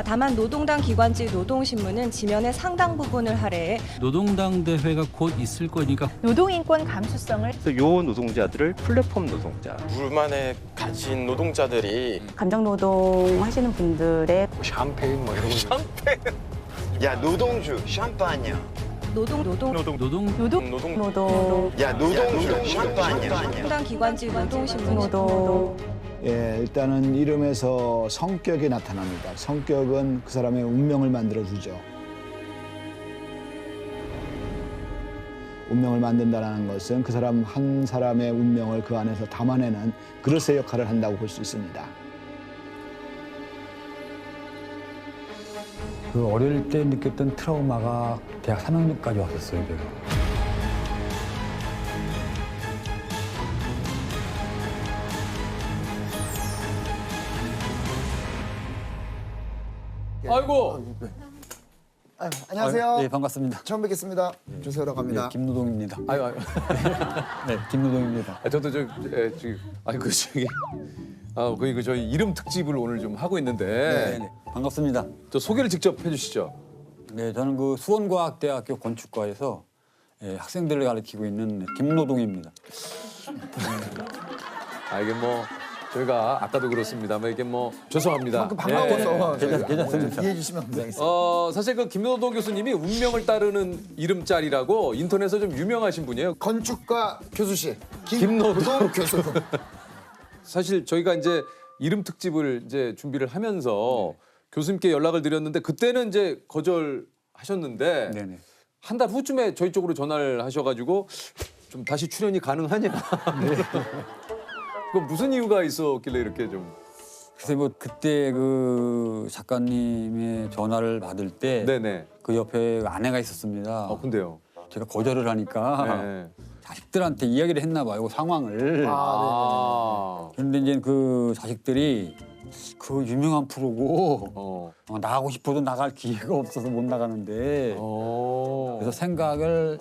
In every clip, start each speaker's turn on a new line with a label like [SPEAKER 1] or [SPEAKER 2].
[SPEAKER 1] 다만 노동당 기관지 노동신문은 지면의 상당 부분을 할애해
[SPEAKER 2] 노동당 대회가 곧 있을 거니까
[SPEAKER 3] 노동인권 감수성을
[SPEAKER 4] 그래서 요 노동자들을 플랫폼 노동자.
[SPEAKER 5] 불만에 가진 노동자들이
[SPEAKER 6] 감정노동 하시는 분들의
[SPEAKER 5] 샴페인 뭐 이런 거.
[SPEAKER 7] 야 노동주 샴푸아냐.
[SPEAKER 1] 노동
[SPEAKER 6] 노동
[SPEAKER 7] 야 노동주 샴푸아냐.
[SPEAKER 1] 노동당 기관지 노동신문
[SPEAKER 6] 노동
[SPEAKER 8] 예, 일단은 이름에서 성격이 나타납니다. 성격은 그 사람의 운명을 만들어주죠. 운명을 만든다는 것은 그 사람 한 사람의 운명을 그 안에서 담아내는 그릇의 역할을 한다고 볼 수 있습니다.
[SPEAKER 9] 그 어릴 때 느꼈던 트라우마가 대학 3학년까지 왔었어요, 제가.
[SPEAKER 10] 아이고.
[SPEAKER 11] 안녕하세요.
[SPEAKER 9] 네, 반갑습니다.
[SPEAKER 11] 처음 뵙겠습니다. 조세호라고 합니다.
[SPEAKER 9] 네, 김노동입니다.
[SPEAKER 10] 아유.
[SPEAKER 9] 네, 김노동입니다.
[SPEAKER 10] 저도 저기 저희 이름 특집을 오늘 좀 하고 있는데
[SPEAKER 9] 네, 네, 반갑습니다.
[SPEAKER 10] 저 소개를 직접 해주시죠.
[SPEAKER 9] 네, 저는 그 수원과학대학교 건축과에서 학생들을 가르치고 있는 김노동입니다.
[SPEAKER 10] 이게 뭐 저희가 아까도 그렇습니다만 이게 뭐 죄송합니다.
[SPEAKER 11] 반가워서
[SPEAKER 9] 괜찮습니다.
[SPEAKER 11] 이해해 주시면 감사하겠습니다.
[SPEAKER 10] 사실 그 김노동 교수님이 운명을 따르는 이름짤이라고 인터넷에서 좀 유명하신 분이에요.
[SPEAKER 11] 건축가 교수실
[SPEAKER 10] 김노동
[SPEAKER 11] 교수.
[SPEAKER 10] 사실 저희가 이제 이름 특집을 이제 준비를 하면서 교수님께 연락을 드렸는데 그때는 이제 거절하셨는데
[SPEAKER 9] 네네.
[SPEAKER 10] 한 달 후쯤에 저희 쪽으로 전화를 하셔가지고 좀 다시 출연이 가능하냐? 그 무슨 이유가 있었길래 이렇게 좀?
[SPEAKER 9] 글쎄 뭐 그때 그 작가님의 전화를 받을 때
[SPEAKER 10] 네네.
[SPEAKER 9] 그 옆에 아내가 있었습니다.
[SPEAKER 10] 근데요.
[SPEAKER 9] 제가 거절을 하니까
[SPEAKER 10] 네.
[SPEAKER 9] 자식들한테 이야기를 했나 봐요, 그 상황을. 그런데 이제 그 자식들이 그 유명한 프로고 나가고 싶어도 나갈 기회가 없어서 못 나가는데 그래서 생각을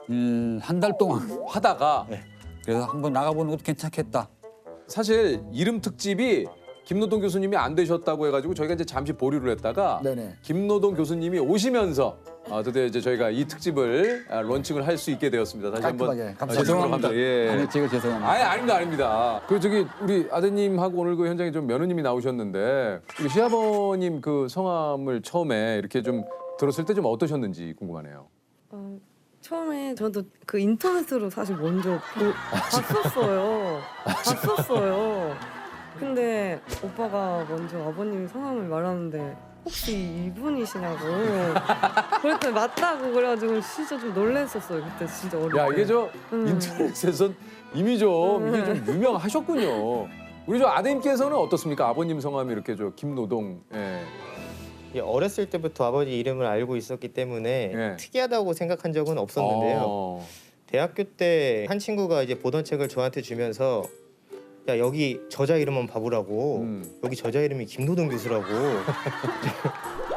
[SPEAKER 9] 한 달 동안
[SPEAKER 10] 하다가
[SPEAKER 9] 그래서 한번 나가보는 것도 괜찮겠다.
[SPEAKER 10] 사실 이름 특집이 김노동 교수님이 안 되셨다고 해가지고 저희가 이제 잠시 보류를 했다가
[SPEAKER 11] 네네.
[SPEAKER 10] 김노동 교수님이 오시면서 드디어 이제 저희가 이 특집을 론칭을 할 수 있게 되었습니다. 다시 한번
[SPEAKER 11] 깔끔하게 감사합니다.
[SPEAKER 10] 죄송합니다. 예.
[SPEAKER 9] 아니 제가 죄송합니다.
[SPEAKER 10] 아닙니다. 그 저기 우리 아드님하고 오늘 그 현장에 좀 며느님이 나오셨는데 우리 시아버님 그 성함을 처음에 이렇게 좀 들었을 때 좀 어떠셨는지 궁금하네요.
[SPEAKER 12] 처음에 저도 그 인터넷으로 사실 먼저 봤었어요. 근데 오빠가 먼저 아버님 성함을 말하는데 혹시 이분이시냐고 그랬더니 맞다고 그래가지고 진짜 좀 놀랐었어요. 그때 진짜 어릴 때.
[SPEAKER 10] 야 이게 저 인터넷에선 이미 좀 이게 좀 유명하셨군요. 우리 저 아드님께서는 어떻습니까? 아버님 성함이 이렇게 저 김노동.
[SPEAKER 13] 어렸을 때부터 아버지 이름을 알고 있었기 때문에 특이하다고 생각한 적은 없었는데요. 대학교 때 한 친구가 이제 보던 책을 저한테 주면서 야 여기 저자 이름만 봐보라고 여기 저자 이름이 김노동 교수라고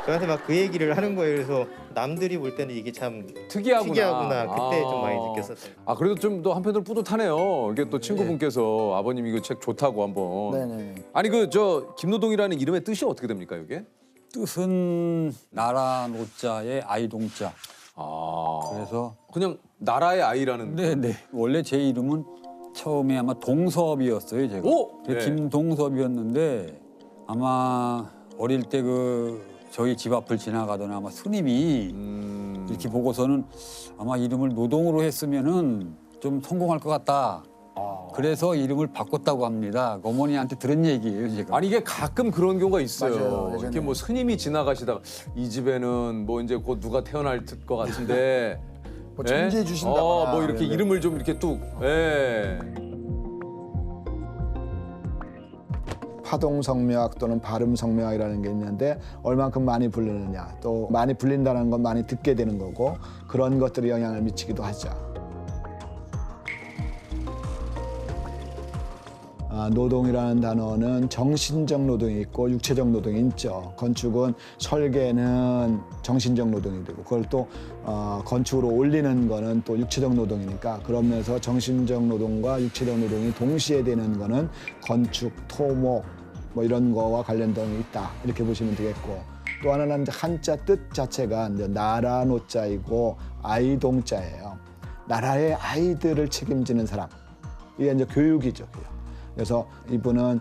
[SPEAKER 13] 저한테 막 그 얘기를 하는 거예요. 그래서 남들이 볼 때는 이게 참 특이하구나 그때 좀 많이 느꼈었어요.
[SPEAKER 10] 그래도 좀 또 한편으로 뿌듯하네요. 이게 또 친구분께서 아버님 이거 책 좋다고 한번.
[SPEAKER 11] 네네.
[SPEAKER 10] 아니 그 저 김노동이라는 이름의 뜻이 어떻게 됩니까 이게?
[SPEAKER 9] 뜻은 나라 노자에 아이동자. 그래서
[SPEAKER 10] 그냥 나라의 아이라는.
[SPEAKER 9] 네네. 원래 제 이름은 처음에 아마 동섭이었어요, 제가. 김동섭이었는데 아마 어릴 때 그 저희 집 앞을 지나가던 아마 스님이 이렇게 보고서는 아마 이름을 노동으로 했으면은 좀 성공할 것 같다. 그래서 이름을 바꿨다고 합니다. 어머니한테 들은 얘기예요, 제가.
[SPEAKER 10] 아니 이게 가끔 그런 경우가 있어요.
[SPEAKER 11] 맞아요,
[SPEAKER 10] 이렇게 뭐 스님이 지나가시다가 이 집에는 뭐 이제 곧 누가 태어날 것 같은데
[SPEAKER 11] 뭐 존재해 주신다거나.
[SPEAKER 10] 뭐 이렇게 이름을 좀 이렇게 뚝.
[SPEAKER 8] 파동성명학 또는 발음성명학이라는 게 있는데 얼만큼 많이 부르느냐, 또 많이 불린다는 건 많이 듣게 되는 거고 그런 것들이 영향을 미치기도 하죠. 노동이라는 단어는 정신적 노동이 있고 육체적 노동이 있죠. 건축은 설계는 정신적 노동이 되고 그걸 또 건축으로 올리는 거는 또 육체적 노동이니까 그러면서 정신적 노동과 육체적 노동이 동시에 되는 거는 건축, 토목, 뭐 이런 거와 관련성이 있다 이렇게 보시면 되겠고 또 하나는 이제 한자 뜻 자체가 이제 나라 노자이고 아이동자예요. 나라의 아이들을 책임지는 사람 이게 이제 교육이죠. 교육. 그래서 이분은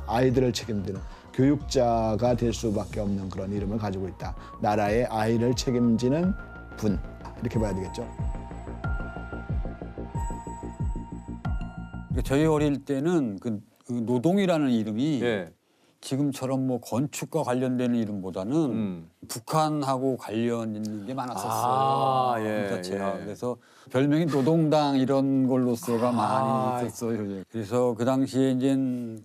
[SPEAKER 8] 아이들을 책임지는 교육자가 될 수밖에 없는 그런 이름을 가지고 있다. 나라의 아이를 책임지는 분 이렇게 봐야 되겠죠.
[SPEAKER 9] 저희 어릴 때는 그 노동이라는 이름이
[SPEAKER 10] 예.
[SPEAKER 9] 지금처럼 뭐 건축과 관련되는 이름보다는 북한하고 관련 있는 게 많았었어요.
[SPEAKER 10] 아, 예,
[SPEAKER 9] 그 자체가.
[SPEAKER 10] 예.
[SPEAKER 9] 그래서 별명이 노동당 이런 걸로서가 많이 있었어요. 그래서 그 당시에 이제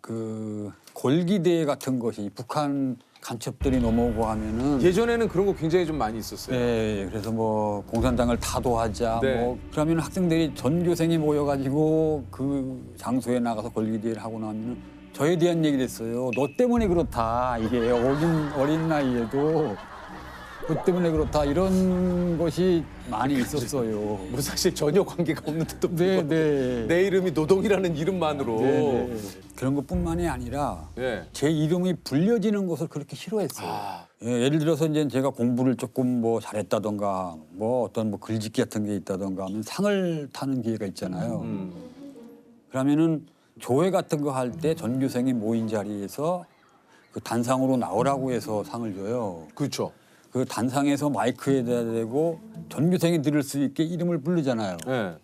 [SPEAKER 9] 그 골기대 같은 것이 북한 간첩들이 넘어오고 하면은
[SPEAKER 10] 예전에는 그런 거 굉장히 좀 많이 있었어요.
[SPEAKER 9] 네, 그래서 뭐 공산당을 타도하자
[SPEAKER 10] 네.
[SPEAKER 9] 뭐 그러면 학생들이 전교생이 모여가지고 그 장소에 나가서 골기대를 하고 나면 저에 대한 얘기를 했어요. 너 때문에 그렇다. 이게 어린 나이에도 너 때문에 그렇다. 이런 것이 많이 있었어요.
[SPEAKER 10] 뭐 사실 전혀 관계가 없는데도
[SPEAKER 9] 네, 네.
[SPEAKER 10] 내 이름이 노동이라는 이름만으로
[SPEAKER 9] 네, 네. 그런 것뿐만이 아니라
[SPEAKER 10] 예.
[SPEAKER 9] 제 이름이 불려지는 것을 그렇게 싫어했어요. 예, 예를 들어서 이제 제가 공부를 조금 뭐 잘했다던가 뭐 어떤 뭐 글짓기 같은 게 있다던가 하면 상을 타는 기회가 있잖아요. 그러면은 조회 같은 거 할 때 전교생이 모인 자리에서 그 단상으로 나오라고 해서 상을 줘요.
[SPEAKER 10] 그렇죠.
[SPEAKER 9] 그 단상에서 마이크에다 대고 전교생이 들을 수 있게 이름을 부르잖아요.
[SPEAKER 10] 예.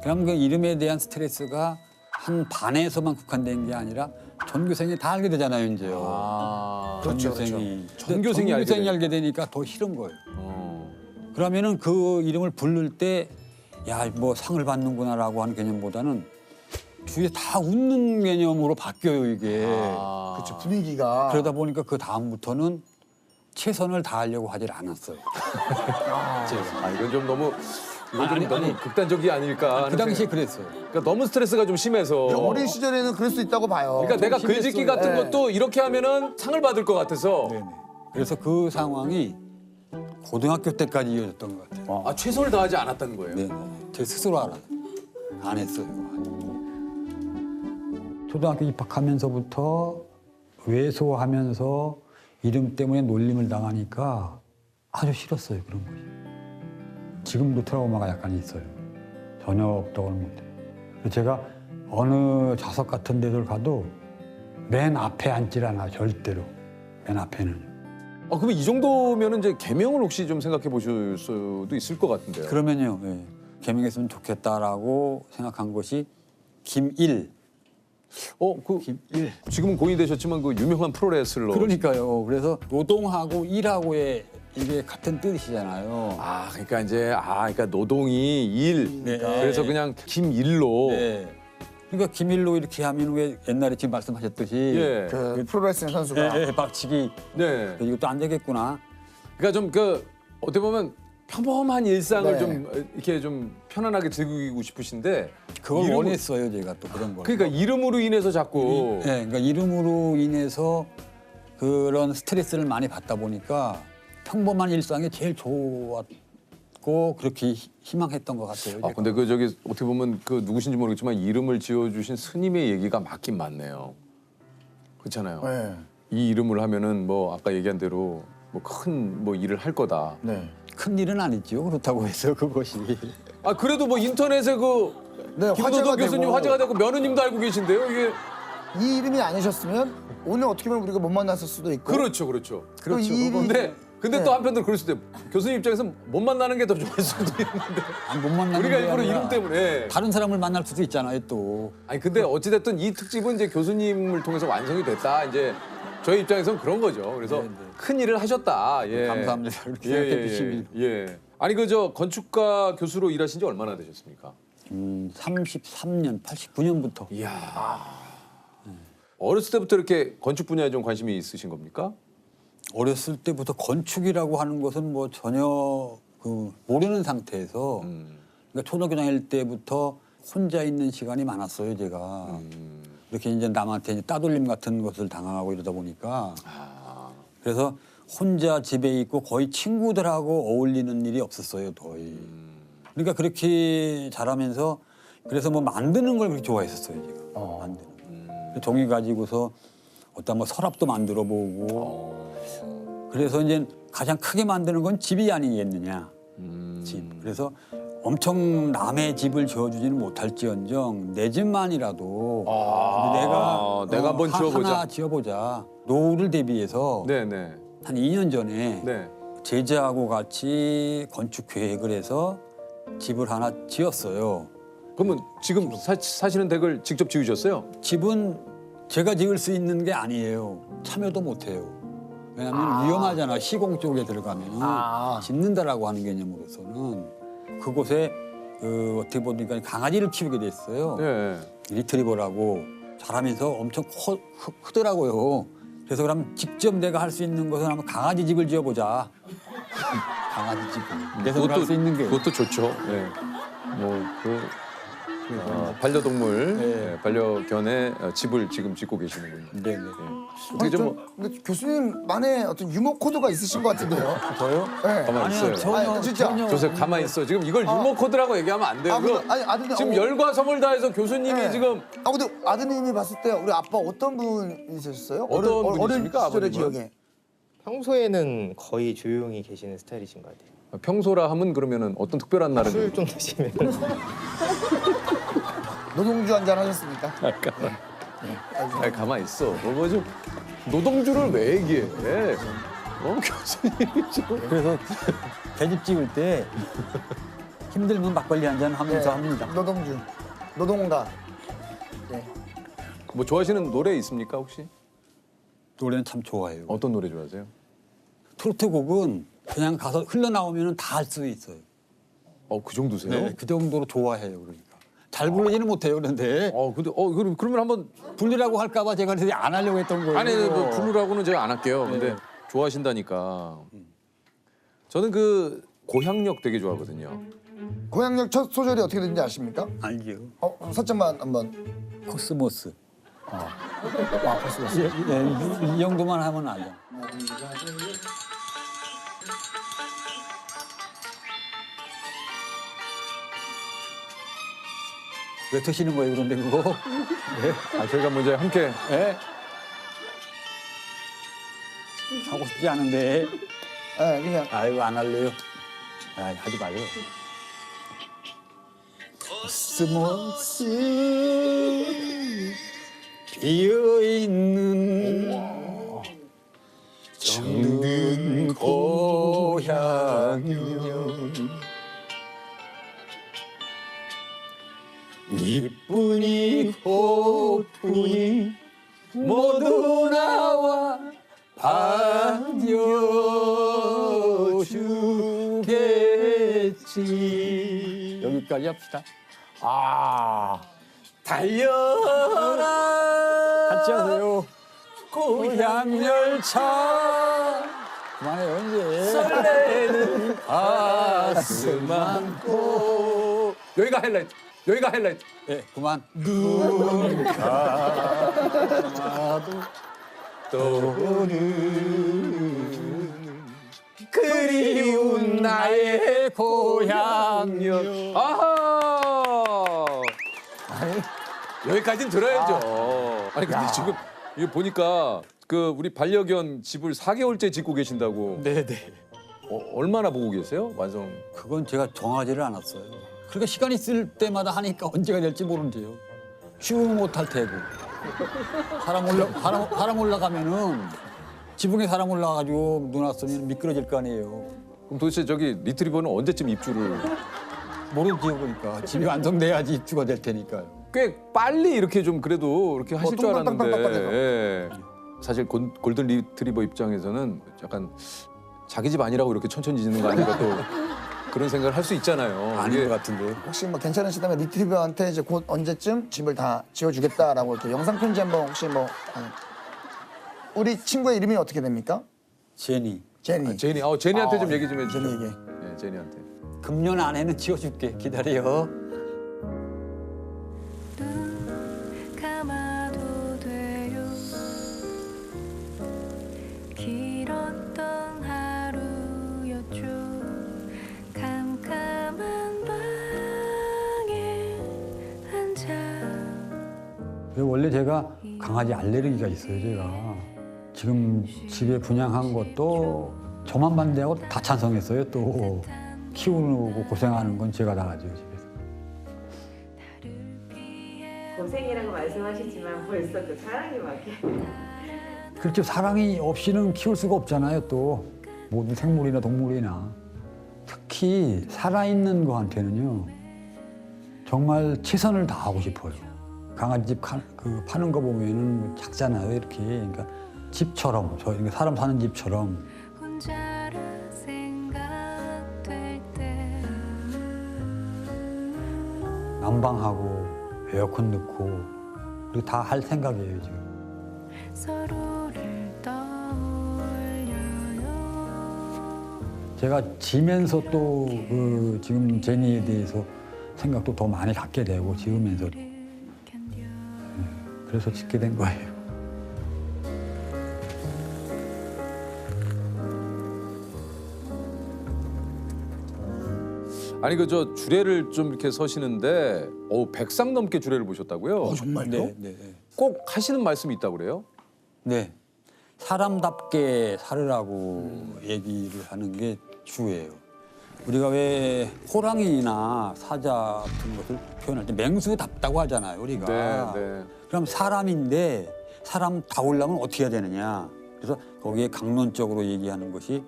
[SPEAKER 9] 그럼 그 이름에 대한 스트레스가 한 반에서만 국한된 게 아니라 전교생이 다 알게 되잖아요, 이제요. 전교생이.
[SPEAKER 10] 전교생이
[SPEAKER 9] 알게 되니까 더 싫은 거예요. 그러면은 그 이름을 부를 때 야, 뭐 상을 받는구나라고 하는 개념보다는 주위에 다 웃는 개념으로 바뀌어요, 이게.
[SPEAKER 11] 그렇죠. 분위기가.
[SPEAKER 9] 그러다 보니까 그 다음부터는 최선을 다하려고 하질 않았어요.
[SPEAKER 10] 이건 좀 너무 너무 극단적이 아닐까.
[SPEAKER 9] 그 당시에 그랬어요.
[SPEAKER 10] 그러니까 너무 스트레스가 좀 심해서.
[SPEAKER 11] 어린 시절에는 그럴 수 있다고 봐요.
[SPEAKER 10] 그러니까 내가 글짓기 같은 것도 이렇게 하면은 상을 받을 것 같아서.
[SPEAKER 9] 네네. 그래서 그 상황이 고등학교 때까지 이어졌던 것 같아요.
[SPEAKER 10] 아, 최선을 다하지 않았다는 거예요.
[SPEAKER 9] 네, 제 스스로 안 했어요. 초등학교 입학하면서부터 외소하면서 이름 때문에 놀림을 당하니까 아주 싫었어요, 그런 것이. 지금도 트라우마가 약간 있어요. 전혀 없다고는 못해요. 제가 어느 좌석 같은 데들 가도 맨 앞에 앉질 않아, 절대로. 맨 앞에는.
[SPEAKER 10] 그러면 이 정도면은 이제 개명을 혹시 좀 생각해 보실 수도 있을 것 같은데요.
[SPEAKER 9] 그러면요, 예. 개명했으면 좋겠다라고 생각한 것이 김일.
[SPEAKER 10] 김일. 지금은 고인이 되셨지만 그 유명한 프로레슬러.
[SPEAKER 9] 그러니까요. 그래서 노동하고 일하고의 이게 같은 뜻이잖아요.
[SPEAKER 10] 그러니까 이제 그러니까 노동이 일.
[SPEAKER 9] 네.
[SPEAKER 10] 그래서 그냥 김일로.
[SPEAKER 9] 네. 그러니까 김일로 이렇게 하면 왜 옛날에 지금 말씀하셨듯이
[SPEAKER 10] 예.
[SPEAKER 11] 그 프로레슬링 선수가.
[SPEAKER 9] 박치기.
[SPEAKER 10] 네.
[SPEAKER 9] 이것도 안 되겠구나.
[SPEAKER 10] 그러니까 좀 그 어떻게 보면 평범한 일상을
[SPEAKER 11] 네.
[SPEAKER 10] 좀 이렇게 좀 편안하게 즐기고 싶으신데
[SPEAKER 9] 그걸 원했어요, 제가 또 그런 걸.
[SPEAKER 10] 그러니까 이름으로 인해서 자꾸.
[SPEAKER 9] 네, 그러니까 이름으로 인해서 그런 스트레스를 많이 받다 보니까 평범한 일상이 제일 좋았고 그렇게 희망했던 것 같아요. 제가.
[SPEAKER 10] 근데 그 저기 어떻게 보면 그 누구신지 모르겠지만 이름을 지어주신 스님의 얘기가 맞긴 맞네요. 그렇잖아요.
[SPEAKER 11] 네.
[SPEAKER 10] 이 이름을 하면은 뭐 아까 얘기한 대로 뭐 큰 뭐 일을 할 거다.
[SPEAKER 11] 네.
[SPEAKER 9] 큰 일은 아니죠. 그렇다고 해서 그것이.
[SPEAKER 10] 그래도 뭐 인터넷에 그
[SPEAKER 11] 네,
[SPEAKER 10] 김도덕
[SPEAKER 11] 화제가
[SPEAKER 10] 교수님
[SPEAKER 11] 되고.
[SPEAKER 10] 화제가 되고 며느님도 알고 계신데요. 이게
[SPEAKER 11] 이 이름이 아니셨으면 오늘 어떻게 보면 우리가 못 만났을 수도 있고.
[SPEAKER 10] 그렇죠.
[SPEAKER 11] 또
[SPEAKER 9] 그렇죠.
[SPEAKER 11] 이 일이
[SPEAKER 10] 근데
[SPEAKER 11] 네.
[SPEAKER 10] 또 한편으로 그럴 수도 있고 교수님 입장에서 못 만나는 게 더 좋을 수도 있는데
[SPEAKER 9] 못 만나는
[SPEAKER 10] 우리가
[SPEAKER 9] 게
[SPEAKER 10] 일부러
[SPEAKER 9] 아니라
[SPEAKER 10] 이름 때문에
[SPEAKER 9] 다른 사람을 만날 수도 있잖아요, 또.
[SPEAKER 10] 근데 어찌됐든 이 특집은 이제 교수님을 통해서 완성이 됐다. 이제 저희 입장에서는 그런 거죠. 그래서
[SPEAKER 9] 네.
[SPEAKER 10] 큰 일을 하셨다. 예.
[SPEAKER 9] 감사합니다. 그렇게 생각해 주시면.
[SPEAKER 10] 예. 아니 그 저 건축가 교수로 일하신 지 얼마나 되셨습니까?
[SPEAKER 9] 33년, 89년부터.
[SPEAKER 10] 이야. 어렸을 때부터 이렇게 건축 분야에 좀 관심이 있으신 겁니까?
[SPEAKER 9] 어렸을 때부터 건축이라고 하는 것은 뭐 전혀 그 모르는 상태에서 그러니까 초등학교 다닐 때부터 혼자 있는 시간이 많았어요, 제가. 이렇게 이제 남한테 이제 따돌림 같은 것을 당하고 이러다 보니까 그래서 혼자 집에 있고 거의 친구들하고 어울리는 일이 없었어요, 거의. 그러니까 그렇게 자라면서 그래서 뭐 만드는 걸 그렇게 좋아했었어요, 제가. 만드는. 그 종이 가지고서 어떤 뭐 서랍도 만들어 보고 그래서 이제 가장 크게 만드는 건 집이 아니겠느냐. 집. 그래서 엄청 남의 집을 지어주지는 못할지언정 내 집만이라도
[SPEAKER 10] 내가 한번 지어보자.
[SPEAKER 9] 하나 지어보자. 노후를 대비해서
[SPEAKER 10] 네네.
[SPEAKER 9] 한 2년 전에
[SPEAKER 10] 네.
[SPEAKER 9] 제자하고 같이 건축 계획을 해서 집을 하나 지었어요.
[SPEAKER 10] 그러면 지금 사시는 댁을 직접 지으셨어요?
[SPEAKER 9] 집은 제가 지을 수 있는 게 아니에요. 참여도 못해요. 왜냐하면 위험하잖아. 시공 쪽에 들어가면 짓는다라고 하는 개념으로서는 그곳에 어떻게 보니까 강아지를 키우게 됐어요.
[SPEAKER 10] 네.
[SPEAKER 9] 리트리버라고 자라면서 엄청 크더라고요. 그래서 그럼 직접 내가 할 수 있는 것은 한번 강아지 집을 지어보자. 강아지 집을. 그래서 할 수 있는 게.
[SPEAKER 10] 그것도 좋죠. 네. 반려동물,
[SPEAKER 9] 네.
[SPEAKER 10] 반려견의 집을 지금 짓고 계시는군요.
[SPEAKER 9] 네네.
[SPEAKER 10] 어떻게 좀
[SPEAKER 11] 근데 교수님만의 어떤 유머 코드가 있으신 것 같은데요.
[SPEAKER 9] 저요?
[SPEAKER 11] 네.
[SPEAKER 10] 가만히 있어요.
[SPEAKER 11] 아니, 진짜.
[SPEAKER 10] 조셉 가만히 있어. 지금 이걸 유머 코드라고 얘기하면 안 돼요.
[SPEAKER 11] 근데, 아니, 아드님,
[SPEAKER 10] 지금 열과 성을 다해서 교수님이
[SPEAKER 11] 네.
[SPEAKER 10] 지금
[SPEAKER 11] 근데 아드님이 봤을 때 우리 아빠 어떤 분이셨어요?
[SPEAKER 10] 어떤
[SPEAKER 11] 어린
[SPEAKER 10] 분이십니까,
[SPEAKER 11] 시절의
[SPEAKER 10] 아버님은?
[SPEAKER 11] 기억에.
[SPEAKER 13] 평소에는 거의 조용히 계시는 스타일이신 것 같아요.
[SPEAKER 10] 평소라 하면 그러면은 어떤 특별한 날은
[SPEAKER 13] 술 좀 드시면
[SPEAKER 11] 노동주 한잔 하셨습니까?
[SPEAKER 10] 아니, 가만히 있어. 뭐 좀 노동주를 왜 얘기해? 교수님이 좀.
[SPEAKER 9] 그래서 계집 찍을 때 힘들면 막걸리 한잔 하면서 합니다.
[SPEAKER 11] 노동주, 노동가.
[SPEAKER 10] 뭐 좋아하시는 노래 있습니까 혹시?
[SPEAKER 9] 노래는 참 좋아해요.
[SPEAKER 10] 어떤 노래 좋아하세요?
[SPEAKER 9] 트로트 곡은 그냥 가서 흘러나오면 다 할 수 있어요.
[SPEAKER 10] 그 정도세요?
[SPEAKER 9] 네, 그 정도로 좋아해요. 그러니까 잘 부르지는 못해요. 그런데
[SPEAKER 10] 근데 그러면 한번
[SPEAKER 9] 부르라고 할까봐 제가 그래서 안 하려고 했던 거예요.
[SPEAKER 10] 아니 뭐 부르라고는 제가 안 할게요. 근데 좋아하신다니까. 저는 그 고향역 되게 좋아하거든요.
[SPEAKER 11] 고향역 첫 소절이 어떻게 되는지 아십니까?
[SPEAKER 9] 알죠.
[SPEAKER 11] 살짝만 한번.
[SPEAKER 9] 코스모스.
[SPEAKER 11] 코스모스.
[SPEAKER 9] 이 정도만 하면 알죠. 왜 드시는 거예요, 그런데 그거?
[SPEAKER 10] 네? 저희가 먼저 함께.
[SPEAKER 9] 네? 하고 싶지 않은데.
[SPEAKER 11] 그냥.
[SPEAKER 9] 아이고, 안 할래요. 하지 마요. 코스모스 피어있는 정든 고향이여 이뿐이 호뿐이 모두 나와 반겨주겠지. 여기까지 합시다. 달려라 같이 하세요. 고향 열차 그만해요 이제. 설레는 가슴 안고.
[SPEAKER 10] 여기가 하이라이트.
[SPEAKER 9] 네, 그만.
[SPEAKER 10] 눈 감아도 떠오르는 그리운 나의 고향역. 여기까지는 들어야죠. 아니 근데 지금 이거 보니까 그 우리 반려견 집을 4개월째 짓고 계신다고.
[SPEAKER 9] 네네.
[SPEAKER 10] 얼마나 보고 계세요? 완성.
[SPEAKER 9] 그건 제가 정하지를 않았어요. 그러니까 시간 있을 때마다 하니까 언제가 될지 모른대요. 쉬우면 못할 테고. 사람 올라가면은 지붕에 사람 올라가가지고 눈 왔으면 미끄러질 거 아니에요.
[SPEAKER 10] 그럼 도대체 저기 리트리버는 언제쯤 입주를?
[SPEAKER 9] 모르지요 그러니까. 집이 완성돼야지 입주가 될 테니까요.
[SPEAKER 10] 꽤 빨리 이렇게 좀 그래도 이렇게 하실 줄 알았는데. 예. 사실 골든 리트리버 입장에서는 약간 자기 집 아니라고 이렇게 천천히 짓는 거 아닌가 또 그런 생각을 할 수 있잖아요.
[SPEAKER 9] 아닌 것 같은데.
[SPEAKER 11] 혹시 뭐 괜찮으시다면 리트리버한테 이제 곧 언제쯤 집을 다 지어주겠다라고 이렇게 영상 편지 한번 혹시 뭐 우리 친구의 이름이 어떻게 됩니까?
[SPEAKER 9] 제니.
[SPEAKER 11] 제니.
[SPEAKER 10] 제니한테 좀 얘기 좀 해주세요.
[SPEAKER 11] 제니에게.
[SPEAKER 10] 네, 제니한테.
[SPEAKER 9] 금년 안에는 지어줄게. 기다려.
[SPEAKER 3] 감아도 돼요. 길었던 하루였죠. 캄캄한 방에 앉아
[SPEAKER 9] 원래 제가 강아지 알레르기가 있어요, 제가. 지금 집에 분양한 것도 저만 반대하고 다 찬성했어요, 또. 키우고 고생하는 건 제가 다 하죠, 집에서.
[SPEAKER 14] 고생이라고 말씀하시지만 벌써 그 사랑이 막
[SPEAKER 9] 그렇죠. 사랑이 없이는 키울 수가 없잖아요, 또. 모든 생물이나 동물이나. 특히 살아있는 거한테는요, 정말 최선을 다하고 싶어요. 강아지집 파는 거 보면은 작잖아요, 이렇게. 그러니까 집처럼, 사람 사는 집처럼.
[SPEAKER 3] 혼자라 생각될 때
[SPEAKER 9] 난방하고 에어컨 넣고 그리고 다 할 생각이에요, 지금.
[SPEAKER 3] 서로를 떠올려요.
[SPEAKER 9] 제가 지면서 또 지금 제니에 대해서 생각도 더 많이 갖게 되고 지으면서도. 그래서 짓게 된 거예요.
[SPEAKER 10] 아니 그 저 주례를 좀 이렇게 서시는데 100상 넘게 주례를 보셨다고요?
[SPEAKER 11] 정말요?
[SPEAKER 9] 네, 네.
[SPEAKER 10] 꼭 하시는 말씀이 있다고 그래요?
[SPEAKER 9] 네. 사람답게 살으라고 얘기를 하는 게 주예요. 우리가 왜 호랑이나 사자 같은 것을 표현할 때 맹수답다고 하잖아요, 우리가.
[SPEAKER 10] 네, 네.
[SPEAKER 9] 그럼 사람인데 사람다우려면 어떻게 해야 되느냐. 그래서 거기에 강론적으로 얘기하는 것이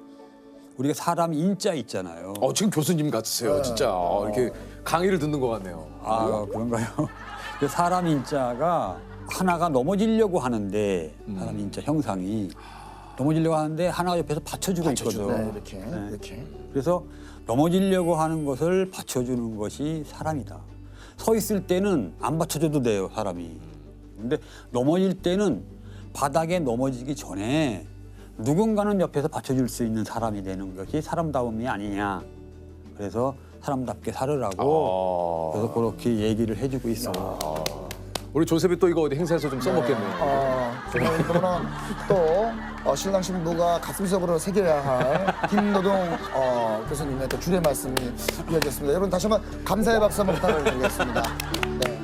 [SPEAKER 9] 우리가 사람 인자 있잖아요.
[SPEAKER 10] 지금 교수님 같으세요, 진짜. 이렇게 강의를 듣는 것 같네요.
[SPEAKER 9] 아, 그런가요? 그 사람 인자가 하나가 넘어지려고 하는데 사람 인자 형상이 넘어지려고 하는데 하나가 옆에서 받쳐주고 있거든.
[SPEAKER 11] 네, 이렇게.
[SPEAKER 9] 그래서 넘어지려고 하는 것을 받쳐주는 것이 사람이다. 서 있을 때는 안 받쳐줘도 돼요, 사람이. 근데 넘어질 때는 바닥에 넘어지기 전에 누군가는 옆에서 받쳐줄 수 있는 사람이 되는 것이 사람다움이 아니냐. 그래서 사람답게 살으라고 그래서 그렇게 얘기를 해주고 있어요.
[SPEAKER 10] 우리 조셉이 또 이거 어디 행사에서 좀 써먹겠네요.
[SPEAKER 11] 정말 이거는 또 신랑 신부가 가슴속으로 새겨야 할 김노동 교수님의 또 주례 말씀이 이어졌습니다. 여러분 다시 한번 감사의 박수 한번 부탁드리겠습니다. 네.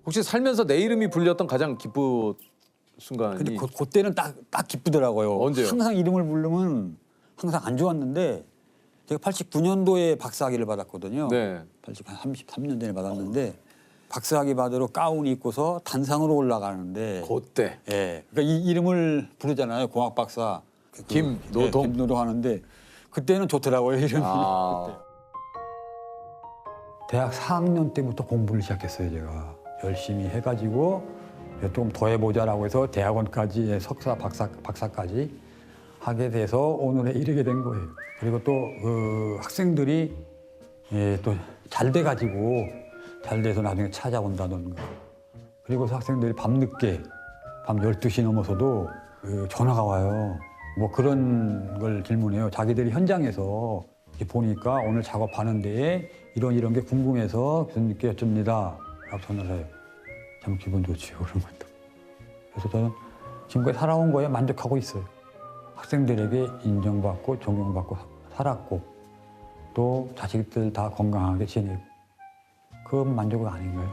[SPEAKER 10] 혹시 살면서 내 이름이 불렸던 가장 기쁜 순간이?
[SPEAKER 9] 근데 그때는 딱 기쁘더라고요.
[SPEAKER 10] 언제요?
[SPEAKER 9] 항상 이름을 부르면 항상 안 좋았는데 제가 89년도에 박사학위를 받았거든요.
[SPEAKER 10] 네.
[SPEAKER 9] 33년 전에 받았는데 박사학위 받으러 가운 입고서 단상으로 올라가는데
[SPEAKER 10] 그때.
[SPEAKER 9] 예. 그러니까 이 이름을 부르잖아요. 공학 박사.
[SPEAKER 10] 김노동.
[SPEAKER 9] 김노동 하는데 그때는 좋더라고요, 이름이. 대학 4학년 때부터 공부를 시작했어요, 제가. 열심히 해가지고 좀 더 해보자라고 해서 대학원까지 석사, 박사까지 하게 돼서 오늘에 이르게 된 거예요. 그리고 또 학생들이 또 잘 돼가지고 잘 돼서 나중에 찾아온다던가. 그리고 학생들이 밤늦게 밤 12시 넘어서도 전화가 와요. 뭐 그런 걸 질문해요. 자기들이 현장에서 보니까 오늘 작업하는 데에 이런 게 궁금해서 교수님께 여쭙니다. 라고 전화를 해요. 참 기분 좋지요, 그런 것도. 그래서 저는 지금까지 살아온 거에 만족하고 있어요. 학생들에게 인정받고 존경받고 살았고 또 자식들 다 건강하게 지내고 그건 만족은 아닌가요?